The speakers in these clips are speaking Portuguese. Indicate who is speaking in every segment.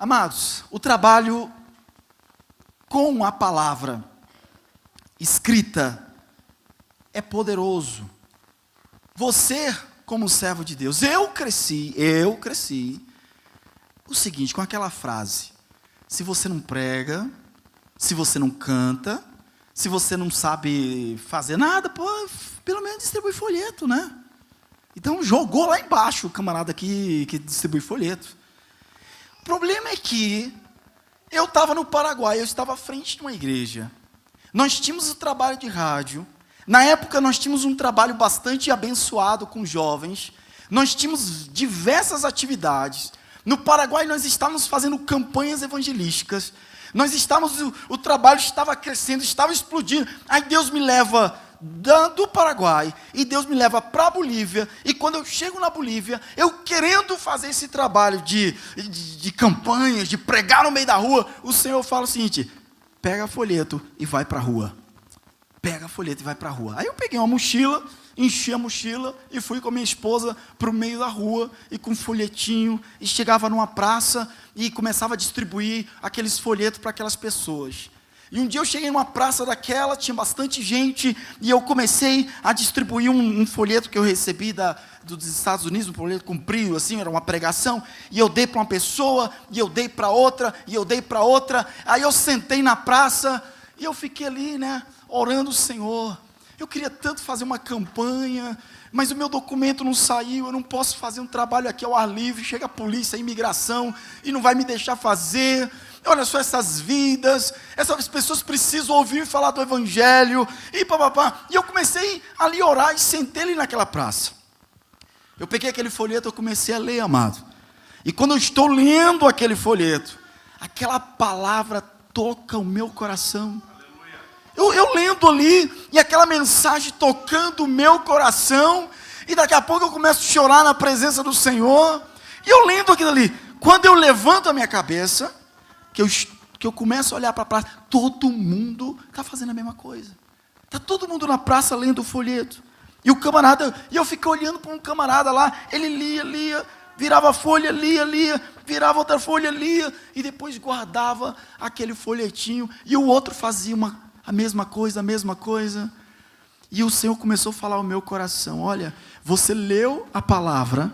Speaker 1: Amados, o trabalho com a palavra escrita é poderoso. Você, como servo de Deus, eu cresci, o seguinte, com aquela frase: se você não prega, se você não canta, se você não sabe fazer nada, pô, pelo menos distribui folheto, né? Então jogou lá embaixo o camarada que distribui folheto. O problema é que eu estava no Paraguai, eu estava à frente de uma igreja. Nós tínhamos o trabalho de rádio. Na época nós tínhamos um trabalho bastante abençoado com jovens. Nós tínhamos diversas atividades. No Paraguai nós estávamos fazendo campanhas evangelísticas. O trabalho estava crescendo, estava explodindo. Aí Deus me leva do Paraguai, e Deus me leva para a Bolívia, e quando eu chego na Bolívia, eu querendo fazer esse trabalho de campanhas, de pregar no meio da rua, o Senhor fala o seguinte: pega folheto e vai para a rua. Pega folheto e vai para a rua. Aí eu peguei uma mochila, enchi a mochila, e fui com a minha esposa para o meio da rua, e com um folhetinho, e chegava numa praça, e começava a distribuir aqueles folhetos para aquelas pessoas. E um dia eu cheguei numa praça daquela, tinha bastante gente, e eu comecei a distribuir um folheto que eu recebi dos Estados Unidos, um folheto comprido, assim, era uma pregação, e eu dei para uma pessoa, e eu dei para outra, e eu dei para outra. Aí eu sentei na praça, e eu fiquei ali, né, orando o Senhor. Eu queria tanto fazer uma campanha, mas o meu documento não saiu, eu não posso fazer um trabalho aqui ao ar livre, chega a polícia, a imigração, e não vai me deixar fazer. Olha só essas vidas, essas pessoas precisam ouvir falar do Evangelho, e papapá. E eu comecei ali a orar, e sentei ali naquela praça. Eu peguei aquele folheto, eu comecei a ler, amado. E quando eu estou lendo aquele folheto, aquela palavra toca o meu coração. Eu lendo ali, e aquela mensagem tocando o meu coração, e daqui a pouco eu começo a chorar na presença do Senhor, e eu lendo aquilo ali. Quando eu levanto a minha cabeça, que eu começo a olhar para a praça, todo mundo está fazendo a mesma coisa. Está todo mundo na praça lendo o folheto. E o camarada, e eu fiquei olhando para um camarada lá, ele lia, virava a folha, lia, virava outra folha, lia, e depois guardava aquele folhetinho, e o outro fazia a mesma coisa. E o Senhor começou a falar ao meu coração: olha, você leu a palavra,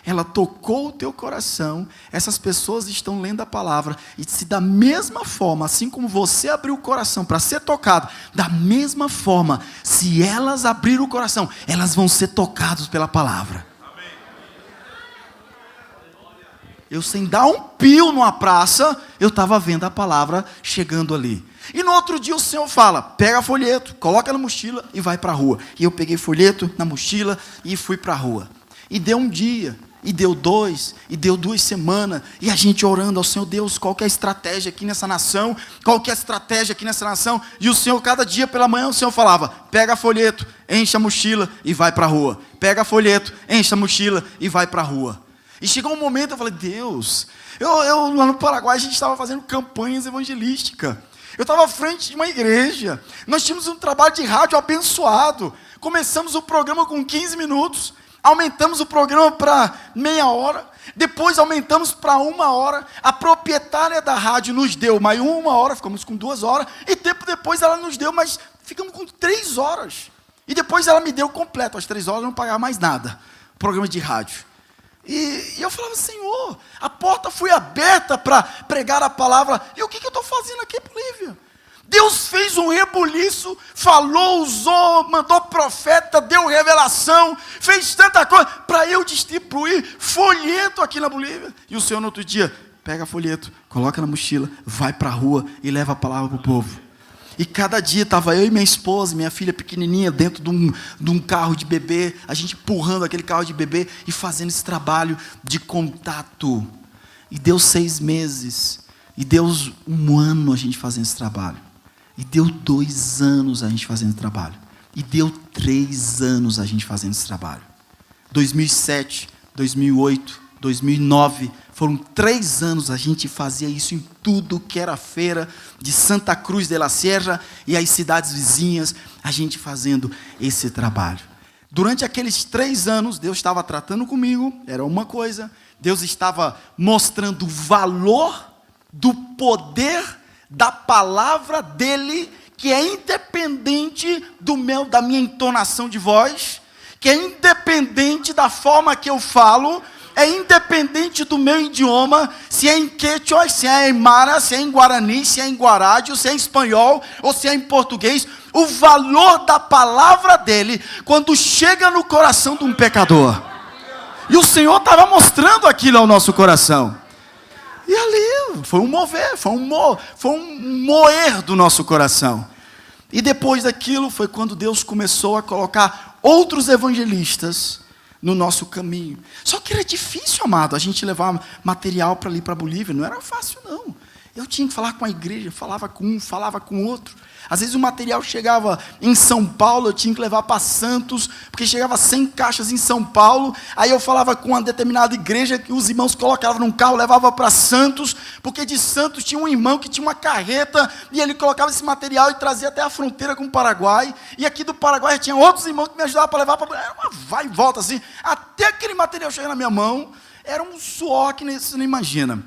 Speaker 1: ela tocou o teu coração, essas pessoas estão lendo a palavra, e se da mesma forma, assim como você abriu o coração para ser tocado, da mesma forma, se elas abrirem o coração, elas vão ser tocadas pela palavra. Amém. Eu, sem dar um pio numa praça, eu estava vendo a palavra chegando ali. E no outro dia o Senhor fala: pega folheto, coloca na mochila e vai para a rua. E eu peguei folheto na mochila e fui para a rua. E deu um dia, e deu 2, e deu 2 semanas, e a gente orando ao Senhor: Deus, qual que é a estratégia aqui nessa nação? Qual que é a estratégia aqui nessa nação? E o Senhor, cada dia pela manhã, o Senhor falava: pega folheto, enche a mochila e vai para a rua. Pega folheto, enche a mochila e vai para a rua. E chegou um momento, eu falei: Deus, eu lá no Paraguai a gente estava fazendo campanhas evangelísticas. Eu estava à frente de uma igreja. Nós tínhamos um trabalho de rádio abençoado. Começamos o programa com 15 minutos. Aumentamos o programa para meia hora. Depois aumentamos para 1 hora. A proprietária da rádio nos deu mais 1 hora. Ficamos com 2 horas. E tempo depois ela nos deu, mas ficamos com 3 horas. E depois ela me deu completo. Às 3 horas eu não pagava mais nada. Programa de rádio. E eu falava: Senhor, a porta foi aberta para pregar a palavra. E o que eu estou fazendo aqui, Bolívia? Deus fez um rebuliço, falou, usou, mandou profeta, deu revelação, fez tanta coisa para eu distribuir folheto aqui na Bolívia. E o Senhor no outro dia: pega folheto, coloca na mochila, vai para a rua e leva a palavra para o povo. E cada dia estava eu e minha esposa, minha filha pequenininha, dentro de um carro de bebê, a gente empurrando aquele carro de bebê e fazendo esse trabalho de contato. E deu 6 meses, e deu 1 ano a gente fazendo esse trabalho. E deu 2 anos a gente fazendo esse trabalho. E deu 3 anos a gente fazendo esse trabalho. 2007, 2008, 2009, foram 3 anos a gente fazia isso em tudo que era feira de Santa Cruz de la Sierra e as cidades vizinhas, a gente fazendo esse trabalho. Durante aqueles 3 anos, Deus estava tratando comigo, era uma coisa, Deus estava mostrando o valor do poder da palavra dele, que é independente da minha entonação de voz, que é independente da forma que eu falo, é independente do meu idioma, se é em quechua, se é em mara, se é em guarani, se é em guarádio, se é em espanhol, ou se é em português. O valor da palavra dele, quando chega no coração de um pecador. E o Senhor estava mostrando aquilo ao nosso coração. E ali foi um mover, foi um moer do nosso coração. E depois daquilo foi quando Deus começou a colocar outros evangelistas no nosso caminho. Só que era difícil, amado, a gente levar material para ali para a Bolívia. Não era fácil, não. Eu tinha que falar com a igreja, falava com um, falava com outro. Às vezes o material chegava em São Paulo, eu tinha que levar para Santos, porque chegava 100 caixas em São Paulo. Aí eu falava com uma determinada igreja, que os irmãos colocavam num carro, levava para Santos, porque de Santos tinha um irmão que tinha uma carreta, e ele colocava esse material e trazia até a fronteira com o Paraguai. E aqui do Paraguai tinha outros irmãos que me ajudavam para levar para... Era uma vai e volta assim, até aquele material chegar na minha mão. Era um suor que você não imagina.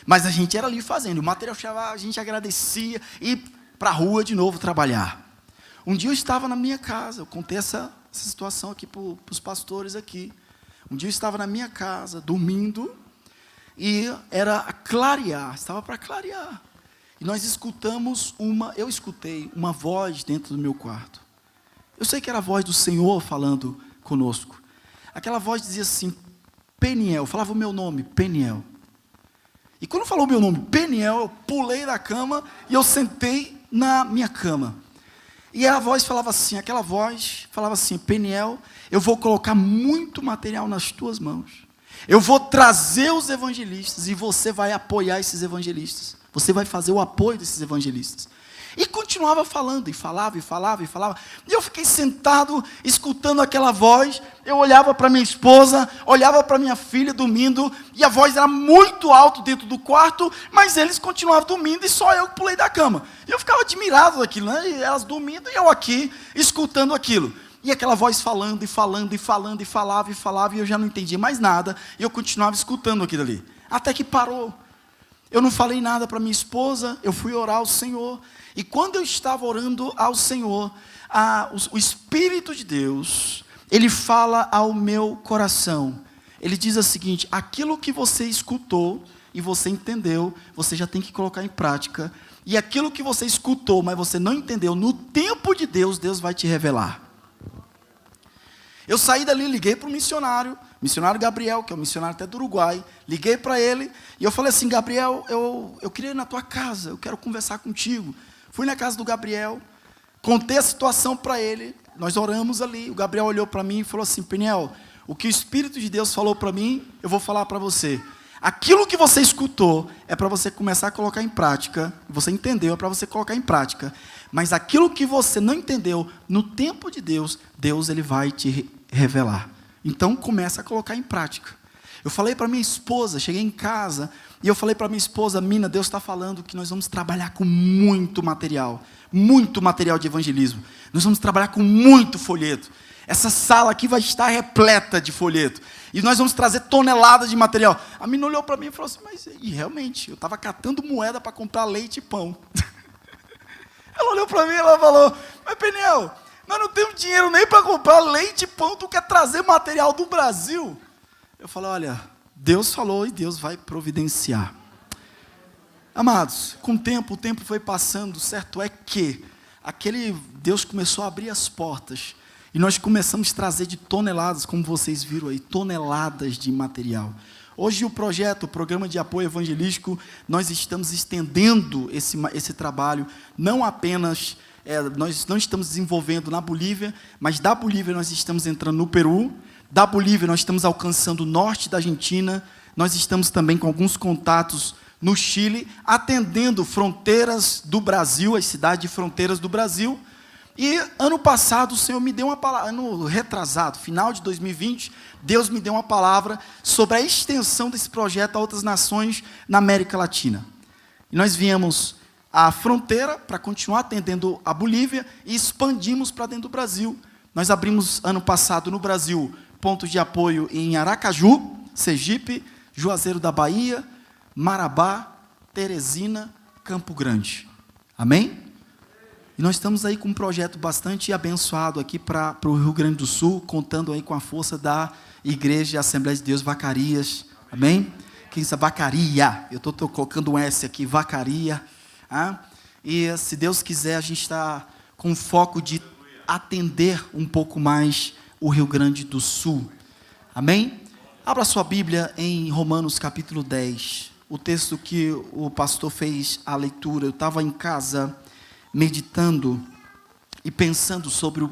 Speaker 1: Mas a gente era ali fazendo, o material chegava, a gente agradecia, e para a rua de novo trabalhar. Um dia eu estava na minha casa, eu contei essa situação aqui para os pastores aqui. Um dia eu estava na minha casa, dormindo, e era clarear, estava para clarear. E nós eu escutei uma voz dentro do meu quarto. Eu sei que era a voz do Senhor falando conosco. Aquela voz dizia assim, Peniel, falava o meu nome, Peniel. E quando falou o meu nome, Peniel, eu pulei da cama e eu sentei na minha cama. E a voz falava assim, aquela voz falava assim, Peniel, eu vou colocar muito material nas tuas mãos. Eu vou trazer os evangelistas e você vai apoiar esses evangelistas. Você vai fazer o apoio desses evangelistas. E continuava falando, e falava, e falava, e falava. E eu fiquei sentado, escutando aquela voz. Eu olhava para minha esposa, olhava para minha filha dormindo, e a voz era muito alta dentro do quarto, mas eles continuavam dormindo, e só eu pulei da cama. E eu ficava admirado daquilo, né? E elas dormindo, e eu aqui, escutando aquilo. E aquela voz falando, e falando, e falando, e falava, e eu já não entendia mais nada, e eu continuava escutando aquilo ali. Até que parou. Eu não falei nada para minha esposa, eu fui orar ao Senhor. E quando eu estava orando ao Senhor, o Espírito de Deus, Ele fala ao meu coração. Ele diz o seguinte, aquilo que você escutou e você entendeu, você já tem que colocar em prática. E aquilo que você escutou, mas você não entendeu, no tempo de Deus, Deus vai te revelar. Eu saí dali, liguei para o missionário Gabriel, que é um missionário até do Uruguai, liguei para ele, e eu falei assim, Gabriel, eu queria ir na tua casa, eu quero conversar contigo. Fui na casa do Gabriel, contei a situação para ele, nós oramos ali, o Gabriel olhou para mim e falou assim, Peniel, o que o Espírito de Deus falou para mim, eu vou falar para você. Aquilo que você escutou é para você começar a colocar em prática, você entendeu, é para você colocar em prática, mas aquilo que você não entendeu, no tempo de Deus, Deus ele vai te revelar. Então começa a colocar em prática. Eu falei para minha esposa, cheguei em casa, e eu falei para minha esposa, Mina, Deus está falando que nós vamos trabalhar com muito material de evangelismo. Nós vamos trabalhar com muito folheto. Essa sala aqui vai estar repleta de folheto. E nós vamos trazer toneladas de material. A Mina olhou para mim e falou assim, mas e realmente, eu estava catando moeda para comprar leite e pão. Ela olhou para mim e ela falou, mas Peniel, nós não temos dinheiro nem para comprar leite e pão, tu quer trazer material do Brasil? Eu falei, olha, Deus falou e Deus vai providenciar. Amados, com o tempo foi passando, certo é que Deus começou a abrir as portas, e nós começamos a trazer de toneladas, como vocês viram aí, toneladas de material. Hoje o programa de apoio evangelístico, nós estamos estendendo esse trabalho, não apenas, nós não estamos desenvolvendo na Bolívia, mas da Bolívia nós estamos entrando no Peru, da Bolívia nós estamos alcançando o norte da Argentina, nós estamos também com alguns contatos no Chile, atendendo fronteiras do Brasil, as cidades de fronteiras do Brasil. E ano passado o Senhor me deu uma palavra, ano retrasado, final de 2020, Deus me deu uma palavra sobre a extensão desse projeto a outras nações na América Latina. E nós viemos à fronteira para continuar atendendo a Bolívia e expandimos para dentro do Brasil. Nós abrimos ano passado no Brasil pontos de apoio em Aracaju, Sergipe, Juazeiro da Bahia, Marabá, Teresina, Campo Grande. Amém? E nós estamos aí com um projeto bastante abençoado aqui para o Rio Grande do Sul, contando aí com a força da Igreja Assembleia de Deus Vacarias. Amém? Que isso é Vacaria. Eu estou colocando um S aqui, Vacaria. E se Deus quiser, a gente está com foco de atender um pouco mais o Rio Grande do Sul. Amém? Abra sua Bíblia em Romanos capítulo 10. O texto que o pastor fez a leitura. Eu estava em casa meditando e pensando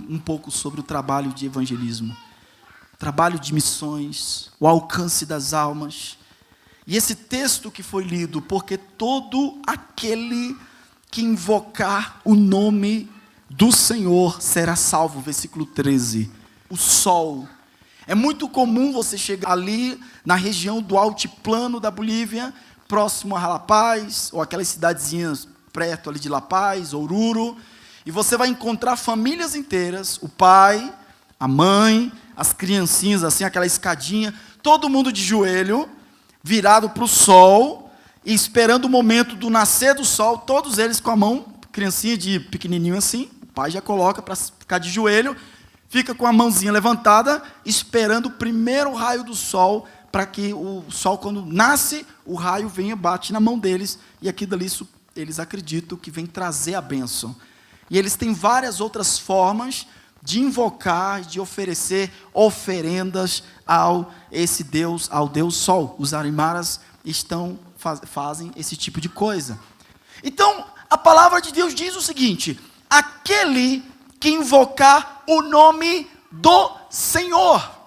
Speaker 1: um pouco sobre o trabalho de evangelismo, trabalho de missões, o alcance das almas. E esse texto que foi lido, porque todo aquele que invocar o nome do Senhor será salvo, versículo 13. O sol. É muito comum você chegar ali na região do altiplano da Bolívia, próximo a La Paz, ou aquelas cidadezinhas perto ali de La Paz, Oruro, e você vai encontrar famílias inteiras, o pai, a mãe, as criancinhas assim, aquela escadinha, todo mundo de joelho, virado para o sol, e esperando o momento do nascer do sol, todos eles com a mão, criancinha de pequenininho assim, o pai já coloca para ficar de joelho, fica com a mãozinha levantada, esperando o primeiro raio do sol, para que o sol, quando nasce, o raio venha, bate na mão deles, e aqui dali eles acreditam que vem trazer a bênção. E eles têm várias outras formas de invocar, de oferecer oferendas ao Deus Sol. Os Aimaras fazem esse tipo de coisa. Então, a palavra de Deus diz o seguinte: aquele que invocar o nome do Senhor.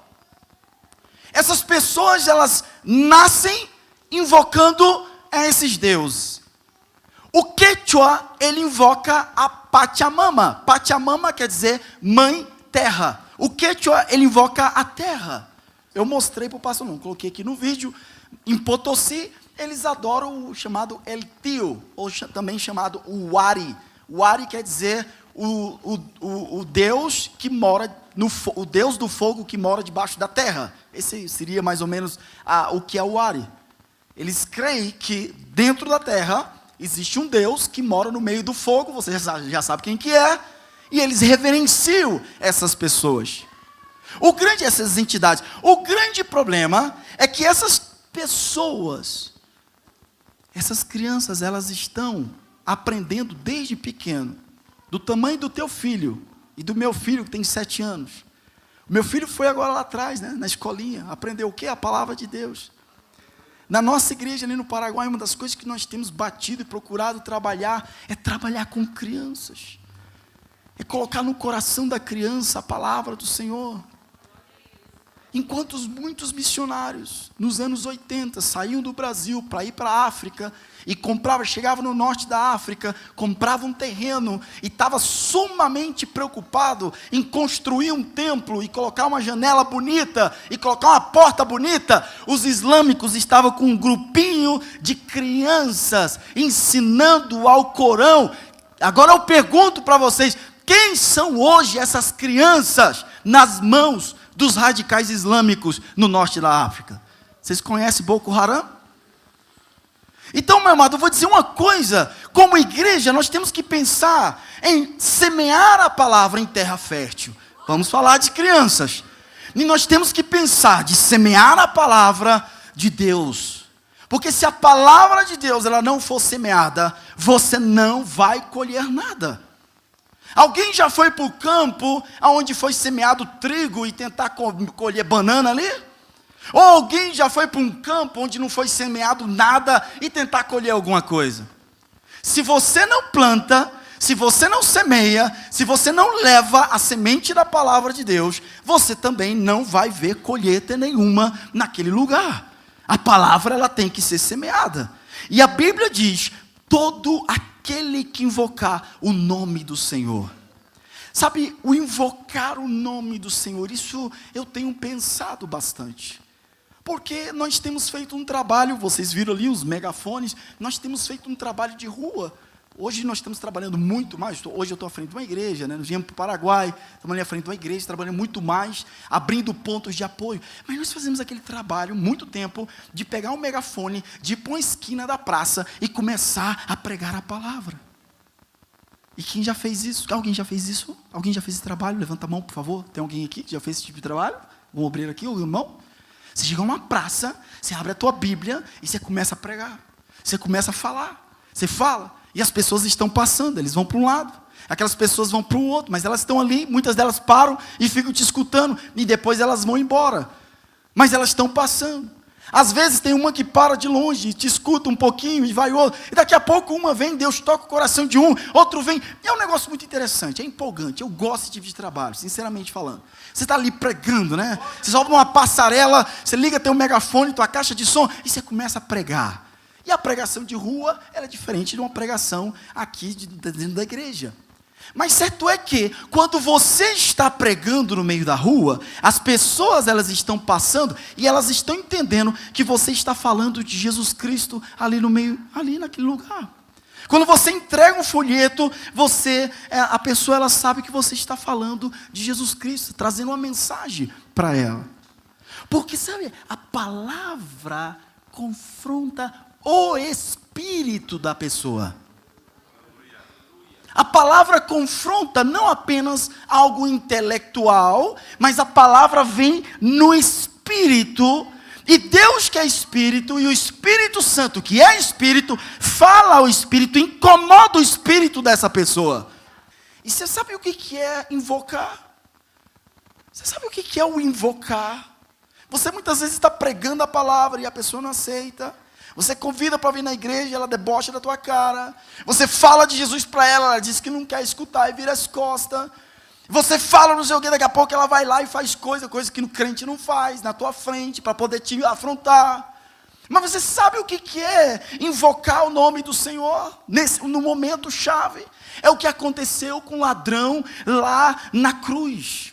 Speaker 1: Essas pessoas, elas nascem invocando a esses deuses. O Quechua, ele invoca a Pachamama. Pachamama quer dizer mãe terra. O Quechua, ele invoca a terra. Eu mostrei para o pastor, não coloquei aqui no vídeo. Em Potosí, eles adoram o chamado El Tio, ou também chamado o Wari. Wari quer dizer o Deus que mora o Deus do fogo que mora debaixo da terra. Esse seria mais ou menos o que é o Wari. Eles creem que dentro da terra existe um Deus que mora no meio do fogo, você já sabe quem que é, e eles reverenciam essas pessoas. Essas entidades. O grande problema é que essas pessoas, essas crianças, elas estão aprendendo desde pequeno, do tamanho do teu filho e do meu filho que tem 7 anos. O meu filho foi agora lá atrás, na escolinha, aprendeu o quê? A palavra de Deus. Na nossa igreja ali no Paraguai, uma das coisas que nós temos batido e procurado trabalhar é trabalhar com crianças. É colocar no coração da criança a palavra do Senhor. Enquanto muitos missionários, nos anos 80, saíam do Brasil para ir para a África, e chegavam no norte da África, compravam um terreno, e estava sumamente preocupado em construir um templo, e colocar uma janela bonita, e colocar uma porta bonita, os islâmicos estavam com um grupinho de crianças, ensinando ao Corão. Agora eu pergunto para vocês, quem são hoje essas crianças nas mãos dos radicais islâmicos no norte da África? Vocês conhecem Boko Haram? Então, meu amado, eu vou dizer uma coisa: como igreja, nós temos que pensar em semear a palavra em terra fértil. Vamos falar de crianças. E nós temos que pensar de semear a palavra de Deus. Porque se a palavra de Deus ela não for semeada, você não vai colher nada. Alguém já foi para o campo onde foi semeado trigo e tentar colher banana ali? Ou alguém já foi para um campo onde não foi semeado nada e tentar colher alguma coisa? Se você não planta, se você não semeia, se você não leva a semente da palavra de Deus, você também não vai ver colheita nenhuma naquele lugar. A palavra ela tem que ser semeada. E a Bíblia diz: todo aquele que invocar o nome do Senhor. Sabe, o invocar o nome do Senhor, isso eu tenho pensado bastante. Porque nós temos feito um trabalho, vocês viram ali os megafones, nós temos feito um trabalho de rua. Hoje nós estamos trabalhando muito mais. Hoje eu estou à frente de uma igreja, né? Nós viemos para o Paraguai, estamos ali à frente de uma igreja, trabalhando muito mais, abrindo pontos de apoio. Mas nós fazemos aquele trabalho, muito tempo, de pegar um megafone, de ir para uma esquina da praça e começar a pregar a palavra. E quem já fez isso? Alguém já fez isso? Alguém já fez esse trabalho? Levanta a mão, por favor. Tem alguém aqui que já fez esse tipo de trabalho? Um obreiro aqui, um irmão? Você chega a uma praça, você abre a tua Bíblia e você começa a pregar. Você começa a falar. Você fala. E as pessoas estão passando, eles vão para um lado, aquelas pessoas vão para o outro, mas elas estão ali, muitas delas param e ficam te escutando, e depois elas vão embora, mas elas estão passando. Às vezes tem uma que para de longe, e te escuta um pouquinho, e vai outra, e daqui a pouco uma vem, Deus toca o coração de um, outro vem, e é um negócio muito interessante, é empolgante, eu gosto desse tipo de trabalho, sinceramente falando. Você está ali pregando, né? Você sobe uma passarela, você liga teu megafone, tua caixa de som, e você começa a pregar. E a pregação de rua, ela é diferente de uma pregação aqui dentro da igreja. Mas certo é que, quando você está pregando no meio da rua, as pessoas elas estão passando e elas estão entendendo que você está falando de Jesus Cristo ali no meio, ali naquele lugar. Quando você entrega um folheto, a pessoa ela sabe que você está falando de Jesus Cristo, trazendo uma mensagem para ela. Porque sabe, a palavra confronta o espírito da pessoa. A palavra confronta não apenas algo intelectual, mas a palavra vem no espírito. E Deus que é espírito, e o Espírito Santo que é espírito, fala ao espírito, incomoda o espírito dessa pessoa. E você sabe o que é invocar? Você sabe o que é o invocar? Você muitas vezes está pregando a palavra e a pessoa não aceita. Você convida para vir na igreja, ela debocha da tua cara. Você fala de Jesus para ela, ela diz que não quer escutar e vira as costas. Você fala não sei o que, daqui a pouco ela vai lá e faz coisa que o crente não faz, na tua frente, para poder te afrontar. Mas você sabe o que é invocar o nome do Senhor, no momento chave? É o que aconteceu com o ladrão lá na cruz.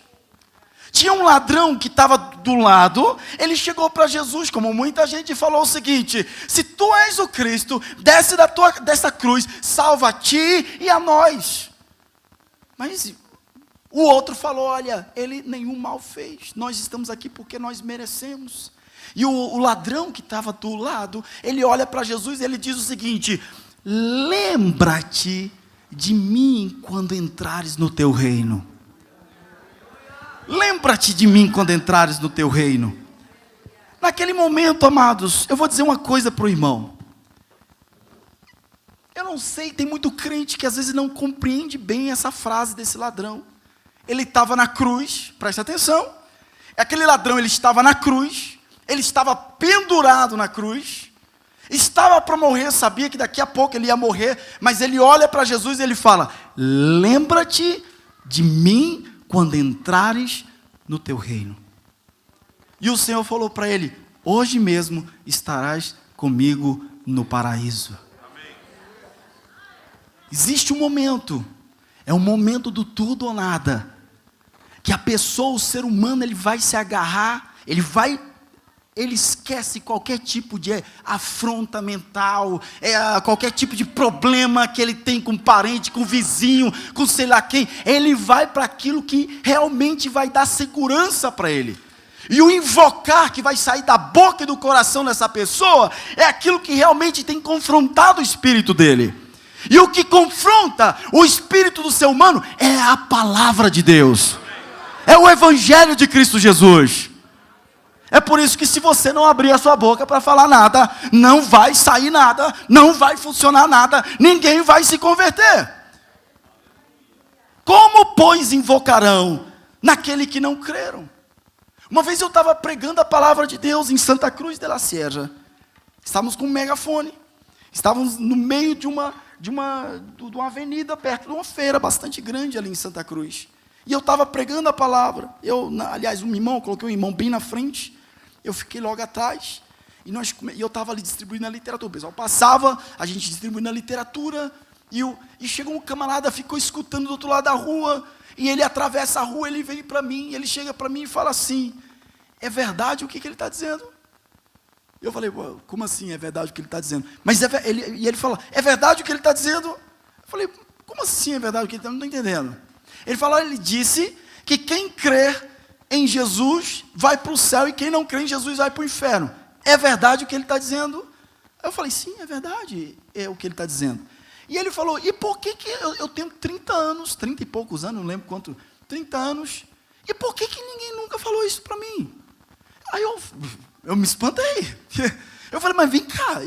Speaker 1: Tinha um ladrão que estava do lado, ele chegou para Jesus, como muita gente, e falou o seguinte: se tu és o Cristo, desce dessa cruz, salva a ti e a nós. Mas o outro falou: olha, ele nenhum mal fez, nós estamos aqui porque nós merecemos. E o ladrão que estava do lado, ele olha para Jesus e ele diz o seguinte: lembra-te de mim quando entrares no teu reino. Lembra-te de mim quando entrares no teu reino. Naquele momento, amados, eu vou dizer uma coisa para o irmão. Eu não sei, tem muito crente que às vezes não compreende bem essa frase desse ladrão. Ele estava na cruz, presta atenção. Aquele ladrão, ele estava na cruz, ele estava pendurado na cruz, estava para morrer, sabia que daqui a pouco ele ia morrer, mas ele olha para Jesus e ele fala: lembra-te de mim quando entrares no teu reino. E o Senhor falou para ele: hoje mesmo estarás comigo no paraíso. Amém. Existe um momento, é um momento do tudo ou nada, que a pessoa, o ser humano, ele vai se agarrar, ele esquece qualquer tipo de afronta mental, qualquer tipo de problema que ele tem com parente, com vizinho, com sei lá quem. Ele vai para aquilo que realmente vai dar segurança para ele. E o invocar que vai sair da boca e do coração dessa pessoa é aquilo que realmente tem confrontado o espírito dele. E o que confronta o espírito do ser humano é a palavra de Deus. É o evangelho de Cristo Jesus. É por isso que se você não abrir a sua boca para falar nada, não vai sair nada, não vai funcionar nada, ninguém vai se converter. Como, pois, invocarão naquele que não creram? Uma vez eu estava pregando a palavra de Deus em Santa Cruz de la Sierra. Estávamos com um megafone. Estávamos no meio de uma avenida, perto de uma feira bastante grande ali em Santa Cruz. E eu estava pregando a palavra. Aliás, coloquei um irmão bem na frente. Eu fiquei logo atrás, e eu estava ali distribuindo a literatura. O pessoal passava, a gente distribuindo a literatura, e chegou um camarada, ficou escutando do outro lado da rua, e ele atravessa a rua, ele veio para mim, ele chega para mim e fala assim: é verdade o que ele está dizendo? Eu falei: como assim é verdade o que ele está dizendo? Mas ele fala: é verdade o que ele está dizendo? falei, como assim é verdade o que ele está? Não estou entendendo. Ele disse que quem crê em Jesus vai para o céu e quem não crê em Jesus vai para o inferno. É verdade o que ele está dizendo? Eu falei, sim, é verdade, é o que ele está dizendo. E ele falou, e por que eu tenho 30 anos, 30 e poucos anos, não lembro quanto, 30 anos, e por que ninguém nunca falou isso para mim? Aí eu me espantei. Eu falei, mas vem cá,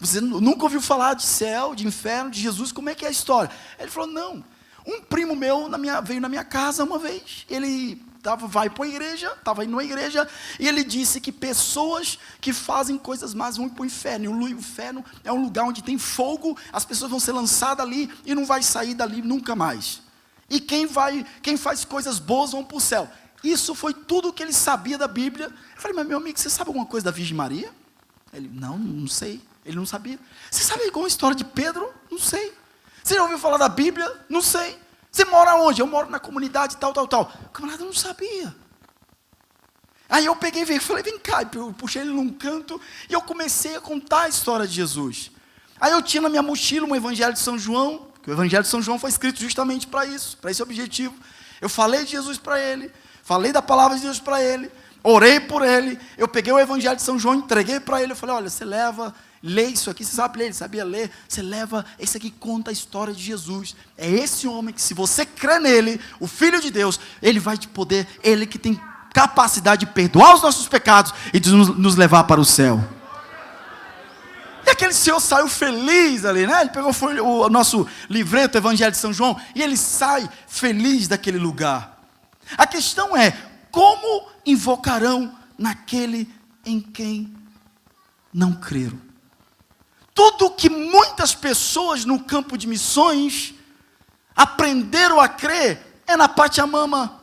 Speaker 1: você nunca ouviu falar de céu, de inferno, de Jesus, como é que é a história? Ele falou, não, um primo meu veio na minha casa uma vez, ele vai para a igreja, estava indo na igreja, e ele disse que pessoas que fazem coisas más vão para o inferno, e o inferno é um lugar onde tem fogo, as pessoas vão ser lançadas ali, e não vai sair dali nunca mais, e quem faz coisas boas vão para o céu. Isso foi tudo o que ele sabia da Bíblia. Eu falei, mas meu amigo, você sabe alguma coisa da Virgem Maria? Ele, não sei, ele não sabia. Você sabe alguma história de Pedro? Não sei. Você já ouviu falar da Bíblia? Não sei. Você mora onde? Eu moro na comunidade tal. O camarada não sabia. Aí eu peguei e falei, vem cá, eu puxei ele num canto, e eu comecei a contar a história de Jesus. Aí eu tinha na minha mochila um Evangelho de São João, que o Evangelho de São João foi escrito justamente para isso, para esse objetivo. Eu falei de Jesus para ele, falei da palavra de Deus para ele, orei por ele, eu peguei o Evangelho de São João, entreguei para ele, eu falei, olha, você leva, lê isso aqui, você sabe ler, ele sabia ler, você leva, esse aqui conta a história de Jesus, é esse homem que se você crê nele, o Filho de Deus, ele vai te poder, ele que tem capacidade de perdoar os nossos pecados e de nos levar para o céu. E aquele senhor saiu feliz ali, né? Ele pegou o nosso livreto, o Evangelho de São João, e ele sai feliz daquele lugar. A questão é, como invocarão naquele em quem não creram? Tudo que muitas pessoas no campo de missões aprenderam a crer é na Pachamama.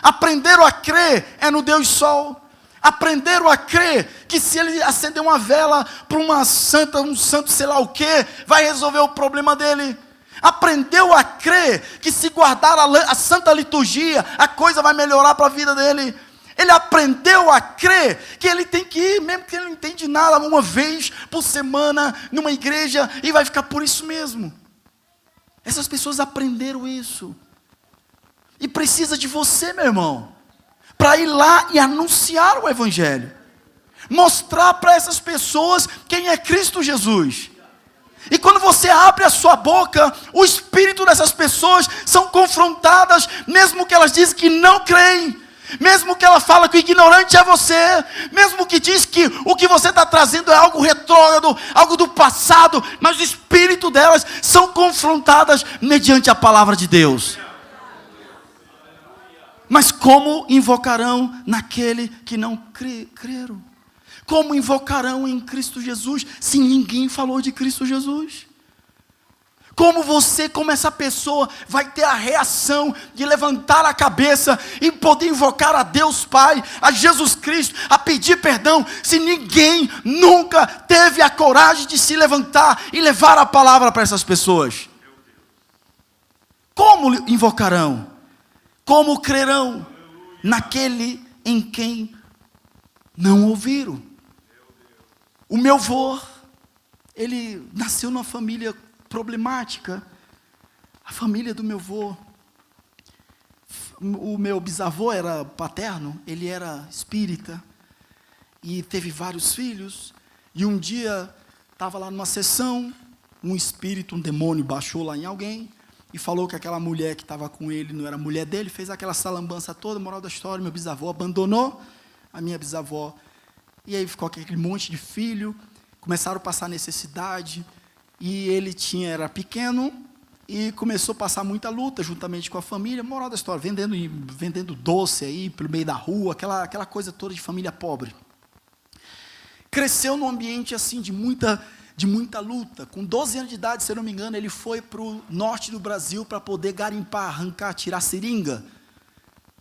Speaker 1: Aprenderam a crer é no Deus Sol. Aprenderam a crer que se ele acender uma vela para uma santa, um santo sei lá o que, vai resolver o problema dele. Aprendeu a crer que se guardar a santa liturgia, a coisa vai melhorar para a vida dele. Ele aprendeu a crer que ele tem que ir, mesmo que ele não entende nada, uma vez por semana, numa igreja, e vai ficar por isso mesmo. Essas pessoas aprenderam isso. E precisa de você, meu irmão, para ir lá e anunciar o Evangelho. Mostrar para essas pessoas quem é Cristo Jesus. E quando você abre a sua boca, o espírito dessas pessoas são confrontadas, mesmo que elas dizem que não creem, mesmo que ela fala que o ignorante é você, mesmo que diz que o que você está trazendo é algo retrógrado, algo do passado, mas o espírito delas são confrontadas mediante a palavra de Deus. Mas como invocarão naquele que não creram? Como invocarão em Cristo Jesus, se ninguém falou de Cristo Jesus? Como você, como essa pessoa, vai ter a reação de levantar a cabeça e poder invocar a Deus Pai, a Jesus Cristo, a pedir perdão, se ninguém nunca teve a coragem de se levantar e levar a palavra para essas pessoas? Como invocarão? Como crerão naquele em quem não ouviram? O meu avô, ele nasceu numa família problemática. A família do meu avô, o meu bisavô era paterno, ele era espírita, e teve vários filhos, e um dia, estava lá numa sessão, um espírito, um demônio baixou lá em alguém, e falou que aquela mulher que estava com ele não era mulher dele, fez aquela salambança toda, moral da história, meu bisavô abandonou a minha bisavó, e aí ficou aquele monte de filho, começaram a passar necessidade, e ele era pequeno, e começou a passar muita luta, juntamente com a família, moral da história, vendendo doce aí, pelo meio da rua, aquela coisa toda de família pobre. Cresceu num ambiente assim, de muita luta. Com 12 anos de idade, se eu não me engano, ele foi para o norte do Brasil para poder garimpar, arrancar, tirar seringa.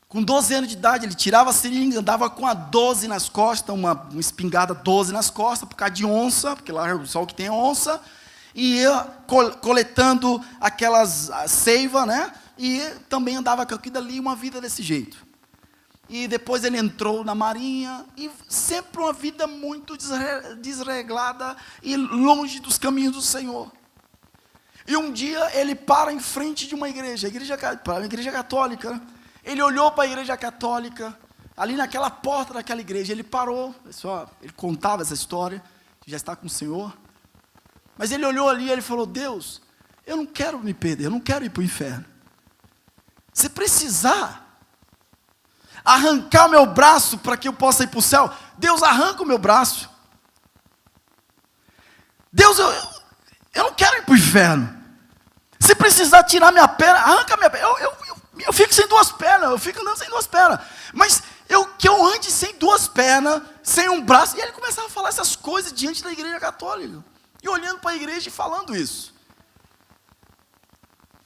Speaker 1: Com 12 anos de idade, ele tirava a seringa, andava com a 12 nas costas, uma espingarda 12 nas costas, por causa de onça, porque lá é só o que tem onça, e ia coletando aquelas seiva, né? E também andava com aquilo ali, uma vida desse jeito. E depois ele entrou na marinha, e sempre uma vida muito desreglada e longe dos caminhos do Senhor. E um dia ele para em frente de uma igreja católica, né? Ele olhou para a igreja católica, ali naquela porta daquela igreja, ele parou, ele contava essa história, já está com o Senhor, mas ele olhou ali e ele falou: Deus, eu não quero me perder, eu não quero ir para o inferno. Se precisar arrancar meu braço para que eu possa ir para o céu, Deus, arranca o meu braço. Deus, eu não quero ir para o inferno. Se precisar tirar minha perna, arranca minha perna. Eu fico sem duas pernas, eu fico andando sem duas pernas. Mas que eu ande sem duas pernas, sem um braço. E ele começava a falar essas coisas diante da igreja católica. E olhando para a igreja e falando isso.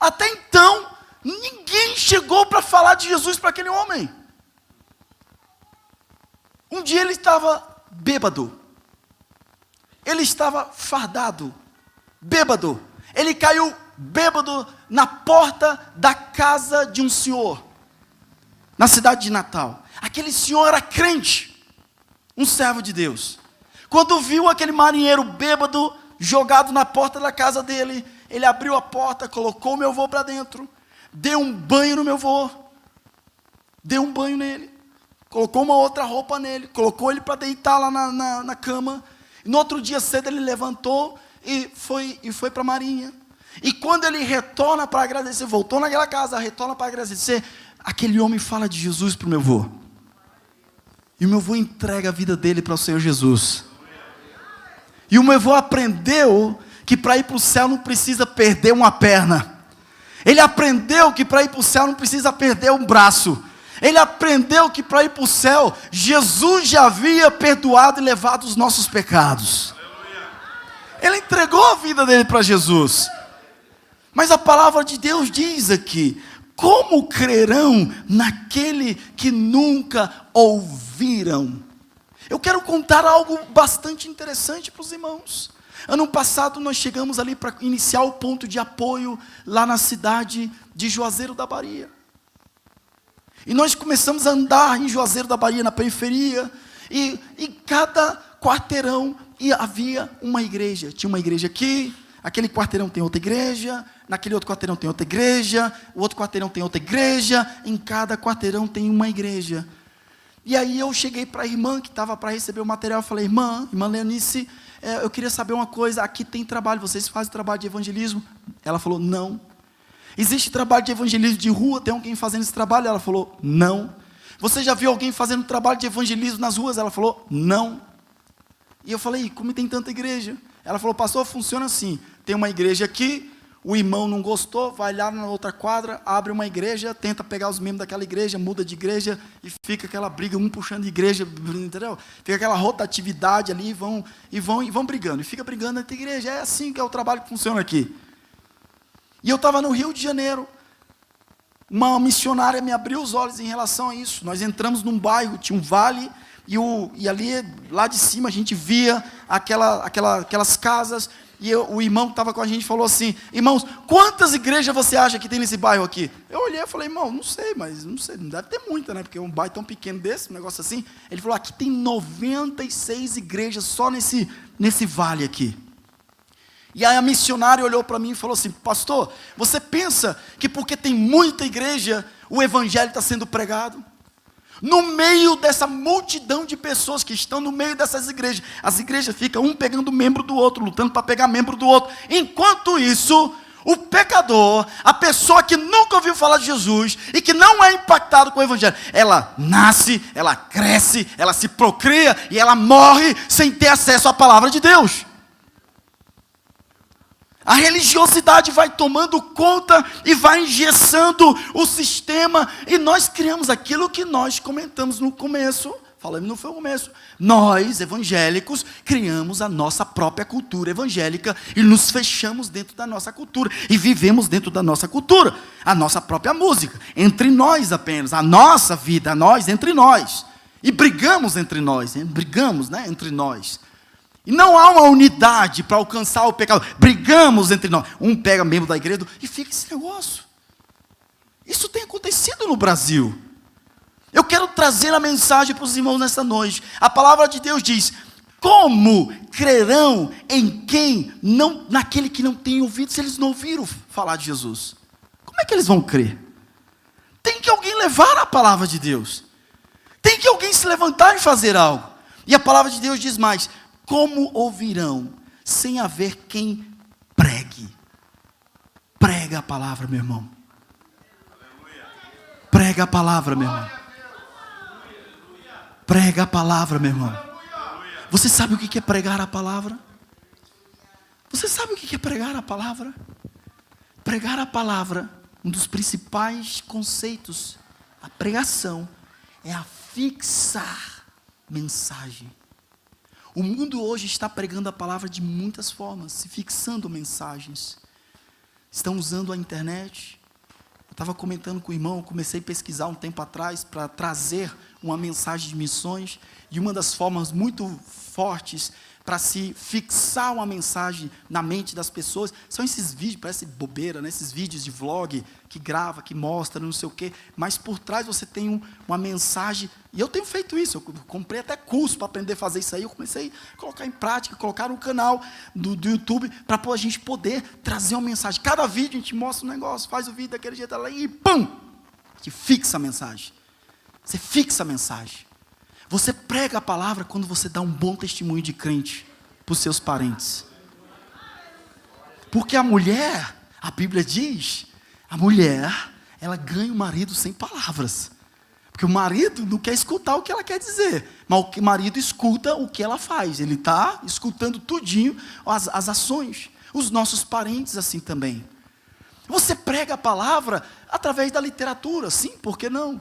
Speaker 1: Até então, ninguém chegou para falar de Jesus para aquele homem. Um dia ele estava bêbado. Ele estava fardado, bêbado. Ele caiu bêbado na porta da casa de um senhor, na cidade de Natal. Aquele senhor era crente, um servo de Deus. Quando viu aquele marinheiro bêbado jogado na porta da casa dele, ele abriu a porta, colocou o meu avô para dentro, deu um banho no meu avô, deu um banho nele, colocou uma outra roupa nele, colocou ele para deitar lá na cama. No outro dia cedo ele levantou e foi para a marinha. E quando ele retorna para agradecer, voltou naquela casa, retorna para agradecer, aquele homem fala de Jesus para o meu avô. E o meu avô entrega a vida dele para o Senhor Jesus. E o meu avô aprendeu que para ir para o céu não precisa perder uma perna. Ele aprendeu que para ir para o céu não precisa perder um braço. Ele aprendeu que para ir para o céu, Jesus já havia perdoado e levado os nossos pecados. Ele entregou a vida dele para Jesus. Mas a palavra de Deus diz aqui: como crerão naquele que nunca ouviram? Eu quero contar algo bastante interessante para os irmãos. Ano passado nós chegamos ali para iniciar o ponto de apoio lá na cidade de Juazeiro da Bahia. E nós começamos a andar em Juazeiro da Bahia, na periferia, e em cada quarteirão havia uma igreja. Tinha uma igreja aqui, aquele quarteirão tem outra igreja, naquele outro quarteirão tem outra igreja, o outro quarteirão tem outra igreja, em cada quarteirão tem uma igreja. E aí eu cheguei para a irmã que estava para receber o material, eu falei: irmã Leonice, eu queria saber uma coisa, aqui tem trabalho, vocês fazem trabalho de evangelismo? Ela falou: não. Existe trabalho de evangelismo de rua, tem alguém fazendo esse trabalho? Ela falou: não. Você já viu alguém fazendo trabalho de evangelismo nas ruas? Ela falou: não. E eu falei: como tem tanta igreja? Ela falou: pastor, funciona assim, tem uma igreja aqui, o irmão não gostou, vai lá na outra quadra, abre uma igreja, tenta pegar os membros daquela igreja, muda de igreja, e fica aquela briga, um puxando de igreja, entendeu? Fica aquela rotatividade ali, e vão brigando, e fica brigando entre igreja. É assim que é o trabalho que funciona aqui. E eu estava no Rio de Janeiro, uma missionária me abriu os olhos em relação a isso. Nós entramos num bairro, tinha um vale, e ali, lá de cima, a gente via aquelas casas, e o irmão que estava com a gente falou assim: irmãos, quantas igrejas você acha que tem nesse bairro aqui? Eu olhei e falei: irmão, não sei, não deve ter muita, né? Porque é um bairro tão pequeno desse, um negócio assim. Ele falou: aqui tem 96 igrejas só nesse vale aqui. E aí a missionária olhou para mim e falou assim: pastor, você pensa que porque tem muita igreja, o evangelho está sendo pregado? No meio dessa multidão de pessoas que estão no meio dessas igrejas, as igrejas ficam um pegando membro do outro, lutando para pegar membro do outro. Enquanto isso, o pecador, a pessoa que nunca ouviu falar de Jesus e que não é impactado com o evangelho, ela nasce, ela cresce, ela se procria e ela morre sem ter acesso à palavra de Deus. A religiosidade vai tomando conta e vai engessando o sistema, e nós criamos aquilo que nós comentamos no começo. Falamos, não foi o começo. Nós, evangélicos, criamos a nossa própria cultura evangélica e nos fechamos dentro da nossa cultura e vivemos dentro da nossa cultura, a nossa própria música, entre nós apenas, a nossa vida, nós entre nós, e brigamos entre nós, entre nós. E não há uma unidade para alcançar o pecado. Brigamos entre nós. Um pega membro da igreja e fica esse negócio. Isso tem acontecido no Brasil. Eu quero trazer a mensagem para os irmãos nesta noite. A palavra de Deus diz: Como crerão em quem não, naquele que não tem ouvido, se eles não ouviram falar de Jesus? Como é que eles vão crer? Tem que alguém levar a palavra de Deus. Tem que alguém se levantar e fazer algo. E a palavra de Deus diz mais: como ouvirão sem haver quem pregue? Prega a palavra, meu irmão. Prega a palavra, meu irmão. Prega a palavra, meu irmão. Você sabe o que é pregar a palavra? Você sabe o que é pregar a palavra? Pregar a palavra, um dos principais conceitos, a pregação, é a fixar mensagem. O mundo hoje está pregando a palavra de muitas formas, se fixando mensagens. Estão usando a internet. Eu estava comentando com o irmão, comecei a pesquisar um tempo atrás para trazer uma mensagem de missões, e uma das formas muito fortes para se fixar uma mensagem na mente das pessoas são esses vídeos, parece bobeira, né? Esses vídeos de vlog que grava, que mostra, não sei o quê, mas por trás você tem uma mensagem, e eu tenho feito isso, eu comprei até curso para aprender a fazer isso aí, eu comecei a colocar em prática, colocar no canal do YouTube, para a gente poder trazer uma mensagem. Cada vídeo a gente mostra um negócio, faz o vídeo daquele jeito lá e pum! Que fixa a mensagem. Você fixa a mensagem. Você prega a palavra quando você dá um bom testemunho de crente para os seus parentes. Porque a mulher, a Bíblia diz, a mulher, ela ganha o marido sem palavras. Porque o marido não quer escutar o que ela quer dizer, mas o marido escuta o que ela faz. Ele está escutando tudinho, as ações. Os nossos parentes assim também. Você prega a palavra através da literatura, sim, por que não?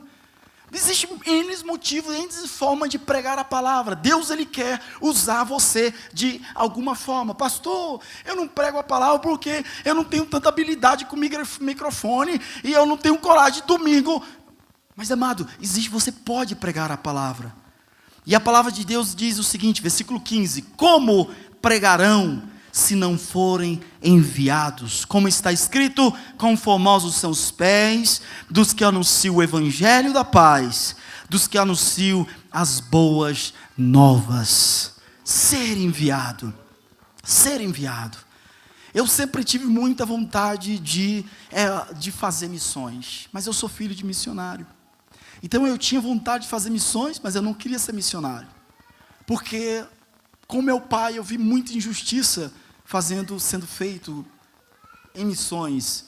Speaker 1: Existem N motivos, N formas de pregar a palavra. Deus, Ele quer usar você de alguma forma. Pastor, eu não prego a palavra porque eu não tenho tanta habilidade com microfone e eu não tenho coragem de domingo. Mas, amado, você pode pregar a palavra. E a palavra de Deus diz o seguinte, versículo 15: como pregarão se não forem enviados? Como está escrito: quão formosos são os pés dos que anunciam o evangelho da paz, dos que anunciam as boas novas. Ser enviado. Ser enviado. Eu sempre tive muita vontade de fazer missões, mas eu sou filho de missionário. Então eu tinha vontade de fazer missões, mas eu não queria ser missionário. Porque com meu pai eu vi muita injustiça sendo feito em missões,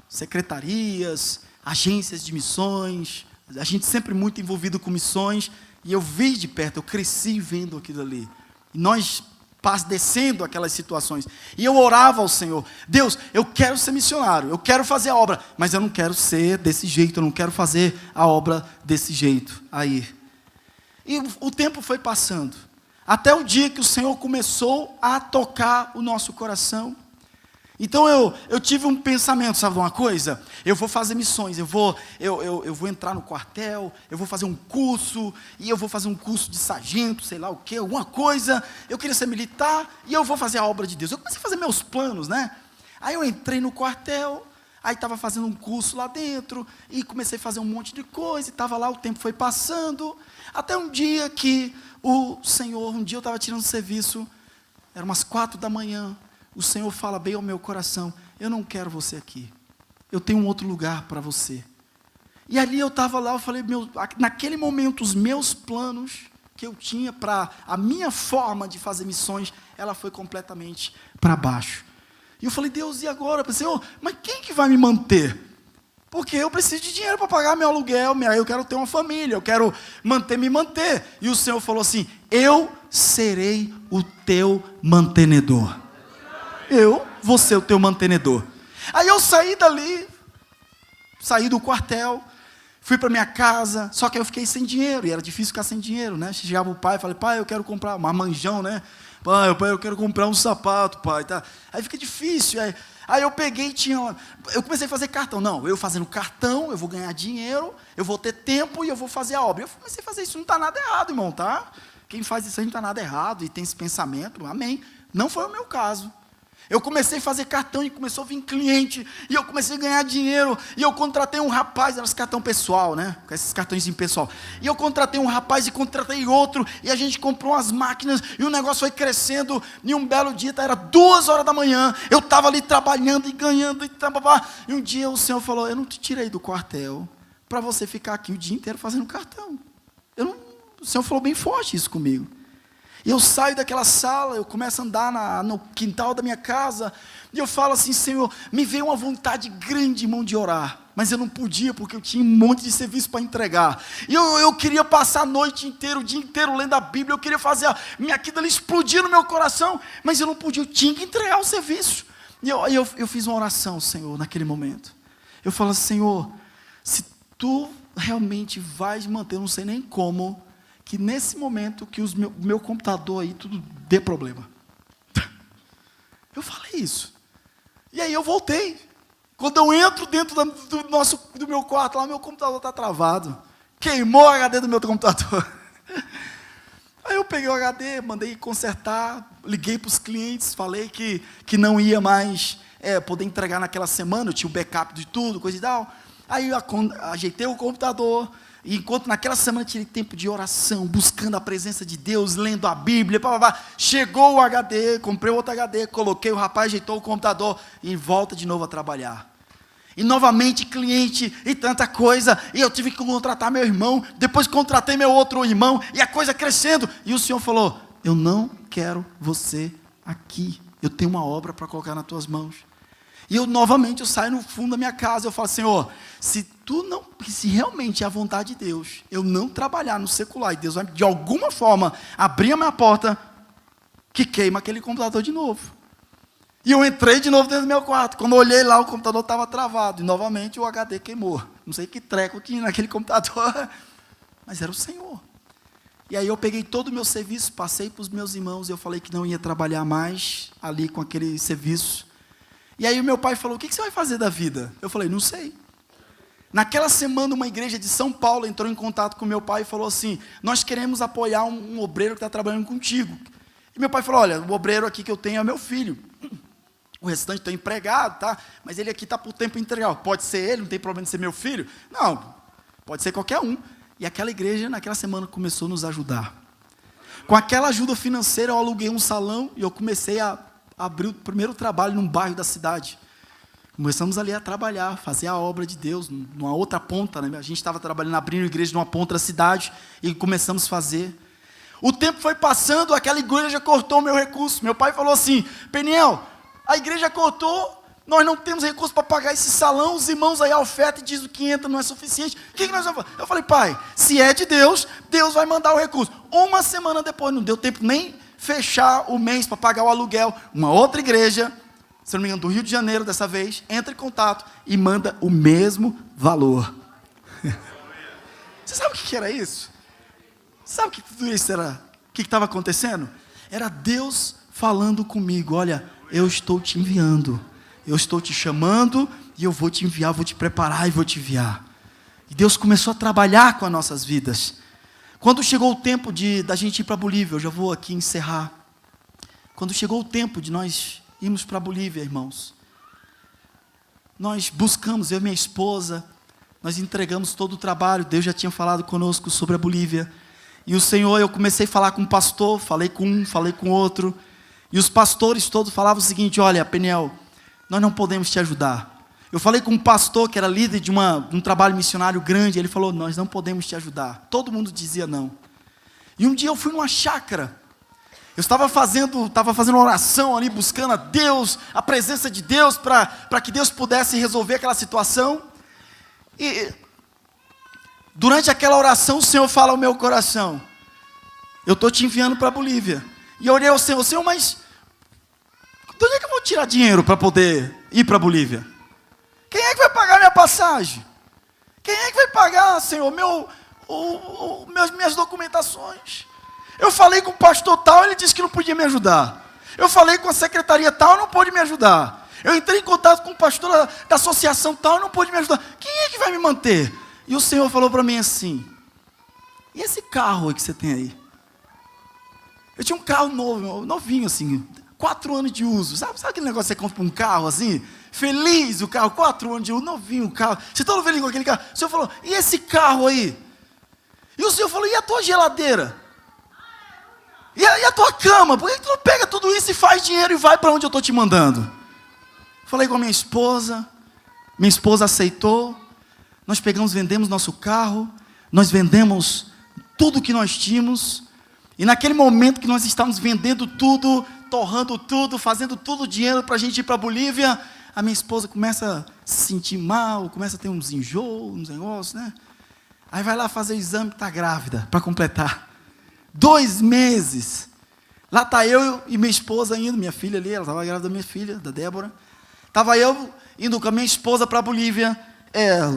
Speaker 1: secretarias, agências de missões, a gente sempre muito envolvido com missões, e eu vi de perto, eu cresci vendo aquilo ali, e nós padecendo aquelas situações, e eu orava ao Senhor: Deus, eu quero ser missionário, eu quero fazer a obra, mas eu não quero ser desse jeito, eu não quero fazer a obra desse jeito, aí, e o tempo foi passando, até o dia que o Senhor começou a tocar o nosso coração. Então eu tive um pensamento, sabe uma coisa? Eu vou fazer missões, eu vou entrar no quartel, eu vou fazer um curso, e eu vou fazer um curso de sargento, sei lá o quê, alguma coisa. Eu queria ser militar, e eu vou fazer a obra de Deus. Eu comecei a fazer meus planos, né? Aí eu entrei no quartel, aí estava fazendo um curso lá dentro, e comecei a fazer um monte de coisa, e estava lá, o tempo foi passando, até um dia que o Senhor, um dia eu estava tirando serviço, eram umas 4 da manhã, o Senhor fala bem ao meu coração: eu não quero você aqui, eu tenho um outro lugar para você. E ali eu estava lá, eu falei, naquele momento, os meus planos que eu tinha para a minha forma de fazer missões, ela foi completamente para baixo. E eu falei: Deus, e agora? Eu pensei: mas quem que vai me manter? Porque eu preciso de dinheiro para pagar meu aluguel, eu quero ter uma família, eu quero me manter. E o Senhor falou assim: eu serei o teu mantenedor. Eu vou ser o teu mantenedor. Aí eu saí dali, saí do quartel, fui para minha casa, só que eu fiquei sem dinheiro, e era difícil ficar sem dinheiro, né? Chegava o pai e falei: pai, eu quero comprar uma manjão, né? Pai, eu quero comprar um sapato, pai. Tá. Aí fica difícil, aí eu peguei e eu comecei a fazer cartão. Não, eu fazendo cartão, eu vou ganhar dinheiro, eu vou ter tempo e eu vou fazer a obra. Eu comecei a fazer isso, não está nada errado, irmão, tá? Quem faz isso aí não está nada errado e tem esse pensamento, amém. Não foi o meu caso. Eu comecei a fazer cartão e começou a vir cliente, e eu comecei a ganhar dinheiro, e eu contratei um rapaz, era esse cartão pessoal, né? Com esses cartõezinhos pessoal. E eu contratei um rapaz e contratei outro, e a gente comprou umas máquinas, e o negócio foi crescendo, e um belo dia, era 2h da manhã, eu estava ali trabalhando e ganhando, e um dia o Senhor falou, eu não te tirei do quartel para você ficar aqui o dia inteiro fazendo cartão. O Senhor falou bem forte isso comigo. E eu saio daquela sala, eu começo a andar no quintal da minha casa, e eu falo assim, Senhor, me veio uma vontade grande, irmão, de orar, mas eu não podia, porque eu tinha um monte de serviço para entregar, e eu queria passar a noite inteira, o dia inteiro lendo a Bíblia, eu queria fazer aquilo ali explodir no meu coração, mas eu não podia, eu tinha que entregar o serviço. E eu fiz uma oração, Senhor, naquele momento. Eu falo assim, Senhor, se Tu realmente vais manter, eu não sei nem como, que nesse momento que o meu computador aí tudo dê problema. Eu falei isso. E aí eu voltei. Quando eu entro dentro do meu quarto, lá meu computador está travado. Queimou o HD do meu computador. Aí eu peguei o HD, mandei consertar, liguei para os clientes, falei que não ia mais poder entregar naquela semana, eu tinha o backup de tudo, coisa e tal. Aí eu ajeitei o computador, e enquanto naquela semana tirei tempo de oração, buscando a presença de Deus, lendo a Bíblia, chegou o HD, comprei outro HD, coloquei, o rapaz ajeitou o computador, e volta de novo a trabalhar. E novamente cliente, e tanta coisa, e eu tive que contratar meu irmão, depois contratei meu outro irmão, e a coisa crescendo, e o Senhor falou, eu não quero você aqui, eu tenho uma obra para colocar nas tuas mãos. E eu saio no fundo da minha casa, eu falo, Senhor, se realmente é a vontade de Deus, eu não trabalhar no secular, e Deus vai de alguma forma abrir a minha porta, que queima aquele computador de novo. E eu entrei de novo dentro do meu quarto, quando eu olhei lá, o computador estava travado, e novamente o HD queimou. Não sei que treco tinha naquele computador, mas era o Senhor. E aí eu peguei todo o meu serviço, passei para os meus irmãos, e eu falei que não ia trabalhar mais ali com aquele serviço. E aí o meu pai falou, o que você vai fazer da vida? Eu falei, não sei. Naquela semana, uma igreja de São Paulo entrou em contato com meu pai e falou assim, nós queremos apoiar um obreiro que está trabalhando contigo. E meu pai falou, olha, o obreiro aqui que eu tenho é meu filho. O restante está empregado, tá? Mas ele aqui está por tempo integral. Pode ser ele, não tem problema de ser meu filho? Não, pode ser qualquer um. E aquela igreja, naquela semana, começou a nos ajudar. Com aquela ajuda financeira, eu aluguei um salão e eu comecei a abrir o primeiro trabalho num bairro da cidade. Começamos ali a trabalhar, fazer a obra de Deus, numa outra ponta, né? A gente estava trabalhando, abrindo igreja numa ponta da cidade, e começamos a fazer. O tempo foi passando, aquela igreja cortou o meu recurso. Meu pai falou assim, Peniel, a igreja cortou, nós não temos recurso para pagar esse salão, os irmãos aí a oferta e diz o que entra não é suficiente. O que nós vamos fazer? Eu falei, pai, se é de Deus, Deus vai mandar o recurso. Uma semana depois, não deu tempo nem fechar o mês para pagar o aluguel, uma outra igreja, se não me engano, do Rio de Janeiro dessa vez, entra em contato e manda o mesmo valor. Você sabe o que era isso? Sabe o que tudo isso era? O que estava acontecendo? Era Deus falando comigo, olha, eu estou te enviando, eu estou te chamando e eu vou te enviar, vou te preparar e vou te enviar. E Deus começou a trabalhar com as nossas vidas. Quando chegou o tempo da gente ir para a Bolívia, eu já vou aqui encerrar. Quando chegou o tempo de nós irmos para a Bolívia, irmãos, nós buscamos, eu e minha esposa, nós entregamos todo o trabalho, Deus já tinha falado conosco sobre a Bolívia, e o Senhor, eu comecei a falar com um pastor, falei com um, falei com outro, e os pastores todos falavam o seguinte, olha, Peniel, nós não podemos te ajudar. Eu falei com um pastor que era líder de um trabalho missionário grande, ele falou, nós não podemos te ajudar. Todo mundo dizia não. E um dia eu fui numa chácara, eu estava fazendo uma oração ali, buscando a Deus, a presença de Deus, para que Deus pudesse resolver aquela situação. E durante aquela oração, o Senhor fala ao meu coração, eu estou te enviando para a Bolívia. E eu olhei ao Senhor, mas de onde é que eu vou tirar dinheiro para poder ir para a Bolívia? Quem é que vai pagar minha passagem? Quem é que vai pagar, Senhor, minhas documentações? Eu falei com o pastor tal, ele disse que não podia me ajudar. Eu falei com a secretaria tal, não pôde me ajudar. Eu entrei em contato com o pastor da associação tal, não pôde me ajudar. Quem é que vai me manter? E o Senhor falou para mim assim, e esse carro aí que você tem aí? Eu tinha um carro novo, novinho assim, 4 anos de uso. Sabe aquele negócio que você compra um carro assim? Feliz o carro, 4 anos de uso, novinho o carro. Você todo feliz com aquele carro. O senhor falou, e esse carro aí? E o senhor falou, e a tua geladeira? E a tua cama? Por que tu não pega tudo isso e faz dinheiro e vai para onde eu estou te mandando? Falei com a minha esposa aceitou. Nós pegamos, vendemos nosso carro, nós vendemos tudo que nós tínhamos. E naquele momento que nós estávamos vendendo tudo, torrando tudo, fazendo todo o dinheiro para a gente ir para a Bolívia, a minha esposa começa a se sentir mal, começa a ter uns enjoos, uns negócios, né? Aí vai lá fazer o exame, está grávida, para completar. 2 meses. Lá está eu e minha esposa indo, minha filha ali, ela estava grávida da minha filha, da Débora. Estava eu indo com a minha esposa para a Bolívia.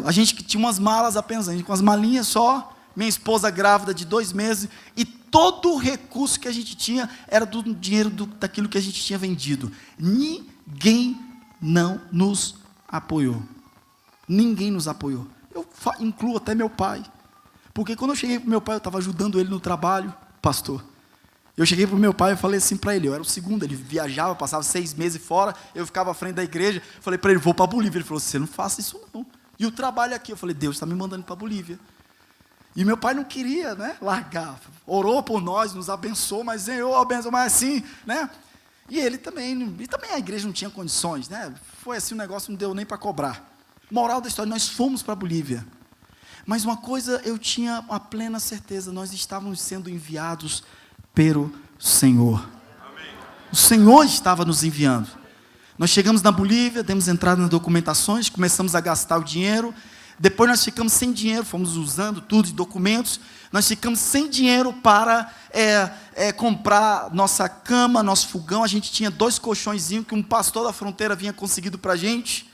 Speaker 1: A gente tinha umas malas apenas, a gente com as malinhas só. Minha esposa grávida de 2 meses. E todo o recurso que a gente tinha era do dinheiro daquilo que a gente tinha vendido. Ninguém não nos apoiou. Ninguém nos apoiou. Eu incluo até meu pai. Porque quando eu cheguei para o meu pai, eu estava ajudando ele no trabalho, pastor. Eu cheguei para o meu pai e falei assim para ele, eu era o segundo, ele viajava, passava 6 meses fora, eu ficava à frente da igreja, falei para ele, vou para a Bolívia. Ele falou, você não faça isso não. E o trabalho aqui, eu falei, Deus está me mandando para a Bolívia. E meu pai não queria, né, largar, orou por nós, nos abençoou, mas Senhor, abençoou, mas assim, né, e também a igreja não tinha condições, né, foi assim, o negócio não deu nem para cobrar. Moral da história, nós fomos para a Bolívia, mas uma coisa eu tinha a plena certeza, nós estávamos sendo enviados pelo Senhor. Amém. O Senhor estava nos enviando. Nós chegamos na Bolívia, demos entrada nas documentações, começamos a gastar o dinheiro, depois nós ficamos sem dinheiro, fomos usando tudo de documentos, nós ficamos sem dinheiro para comprar nossa cama, nosso fogão. A gente tinha 2 colchõezinhos que um pastor da fronteira vinha conseguido para a gente,